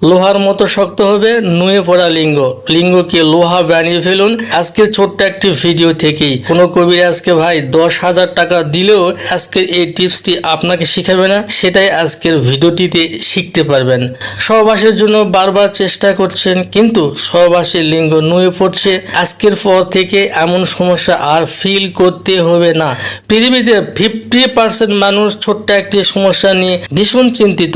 লোহার মতো শক্ত হবে নুয়ে পড়া লিঙ্গ। লিঙ্গকে লোহা বানিয়ে ফেলুন আজকের ছোট্ট একটি ভিডিও থেকেই। কোনো কবিরাজকে ভাই 10,000 টাকা দিলেও আজকের এই টিপসটি আপনাকে শিখাবে না, সেটাই আজকের ভিডিওটিতে শিখতে পারবেন। সহবাসের জন্য বারবার চেষ্টা করছেন কিন্তু সহবাসের লিঙ্গ নুয়ে পড়ছে, আজকের পর থেকে এমন সমস্যা আর ফিল করতে হবে না। পৃথিবীতে 50% মানুষ ছোট্ট একটি সমস্যা নিয়ে ভীষণ চিন্তিত,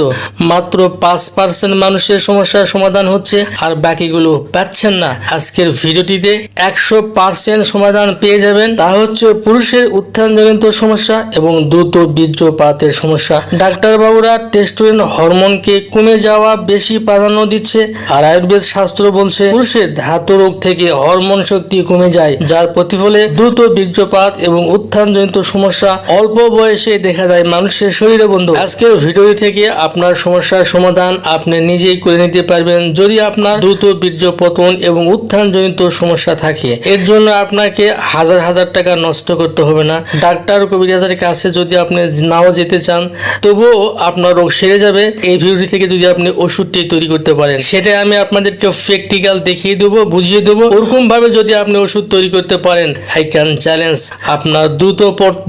মাত্র 5% মানুষের সমস্যার সমাধান হচ্ছে আর বাকিগুলো পাচ্ছেন না। আজকের ভিডিওটিতে 100% সমাধান পেয়ে যাবেন। তা হচ্ছে পুরুষের উত্থানজনিত সমস্যা এবং দ্রুত বীর্যপাতের সমস্যা। ডাক্তার বাবুরা টেস্টোস্টেরন হরমোনকে কমে যাওয়া বেশি প্রাধান্য দিচ্ছে, আর আয়ুর্বেদ শাস্ত্র বলছে পুরুষের ধাতু রোগ থেকে হরমোন শক্তি কমে যায়, যার প্রতিফলে দ্রুত বীর্যপাত এবং উত্থানজনিত সমস্যা অল্প বয়সে দেখা যায় মানুষের শরীরে। বন্ধু, আজকের ভিডিও থেকে আপনার সমস্যার সমাধান আপনি নিজেই করে নিতে পারবেন যদি আপনার দ্রুত বীর্যপতন এবং উত্থানজনিত সমস্যা থাকে। এর জন্য আপনাকে হাজার হাজার টাকা নষ্ট করতে হবে না। ডাক্তার কবিরাজের কাছে যদি আপনি নাও যেতে চান তবুও আপনার রোগ সেরে যাবে এই ভিডিওটি থেকে যদি আপনি ওষুধটি তৈরি করতে পারেন। সেটা আমি আপনাদেরকে প্র্যাকটিক্যাল দেখিয়ে দেবো, বুঝিয়ে দেবো। ওরকম ভাবে যদি আপনি ওষুধ তৈরি করতে পারেন, আই ক্যান চ্যালেঞ্জ আপনার দ্রুত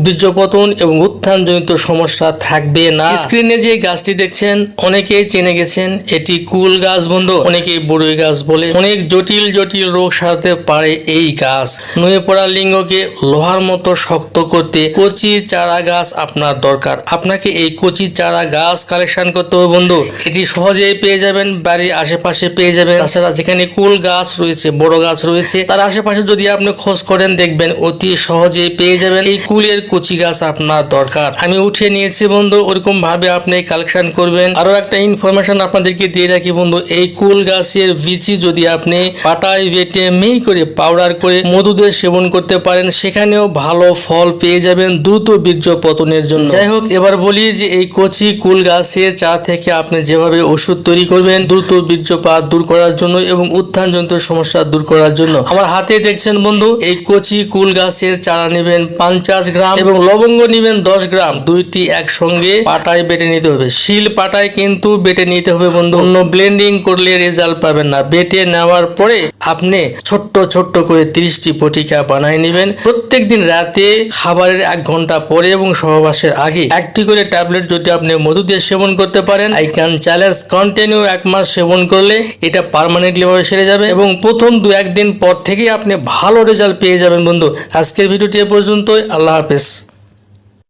বীর্যপতন এবং উত্থানজনিত সমস্যা থাকবে না। স্ক্রিনে যে গাছটি দেখছেন অনেকেই চেনে গেছেন, এটি কুল গাছ। বন্ধু, অনেকেই বড়ই গাছ বলে। অনেক জটিল জটিল রোগ সারাতে পারে এই গাছ। নুয়ে পড়া লিঙ্গকে লোহার মতো শক্ত করতে কচি চারা গাছ আপনার দরকার। আপনাকে এই কচি চারা গাছ কালেকশন করতে হবে বন্ধু। এটি সহজেই পেয়ে যাবেন, বাড়ির আশেপাশে পেয়ে যাবেন। তাছাড়া যেখানে কুল গাছ রয়েছে, বড় গাছ রয়েছে, তার আশেপাশে যদি আপনি খোঁজ করেন দেখবেন অতি সহজেই পেয়ে যাবেন। এই কুলের কচি গাছ আপনার দরকার। আমি উঠিয়ে নিয়েছি বন্ধু, ওরকম ভাবে আপনি কালেকশন করবেন। আরো একটা ইনফরমেশন আপনাদেরকে দিয়ে রাখি বন্ধু, এই কুল গাছের বিচি যদি আপনি পাটায় বেটে মিহি করে পাউডার করে মধু দিয়ে সেবন করতে পারেন, সেখানেও ভালো ফল পেয়ে যাবেন দ্রুত বীর্যপতনের জন্য। যাই হোক, এবার বলি যে এই কচি কুল গাছের চা থেকে আপনি যেভাবে ওষুধ তৈরি করবেন দ্রুত বীর্যপাত দূর করার জন্য এবং উত্থানজনিত সমস্যা দূর করার জন্য। আমার হাতে দেখছেন বন্ধু, এই কচি কুল গাছের চারা নেবেন 50 গ্রাম এবং লবঙ্গ নেবেন 10 গ্রাম। দুইটি একসঙ্গে পাটায় বেটে নিতে হবে। শিল পাটায় কিন্তু বেটে নিতে হবে বন্ধু, অন্য ব্লেন্ডিং করলে রেজাল্ট পাবেন না। বেটে নেওয়ার পরে আপনি ছোট্ট ছোট্ট করে 30টি পটিকা বানিয়ে নেবেন। প্রত্যেকদিন রাতে খাবারের 1 ঘন্টা পরে এবং সহবাসের আগে একটি করে ট্যাবলেট যদি আপনি মধু দিয়ে সেবন করতে পারেন, আই ক্যান চ্যালেঞ্জ কন্টিনিউ 1 মাস সেবন করলে এটা পার্মানেন্টলি ভাবে সেরে যাবে এবং প্রথম 2-1 দিন পর থেকেই আপনি ভালো রেজাল্ট পেয়ে যাবেন বন্ধু। আজকের ভিডিওটি এ পর্যন্তই। আল্লাহ হাফেজ।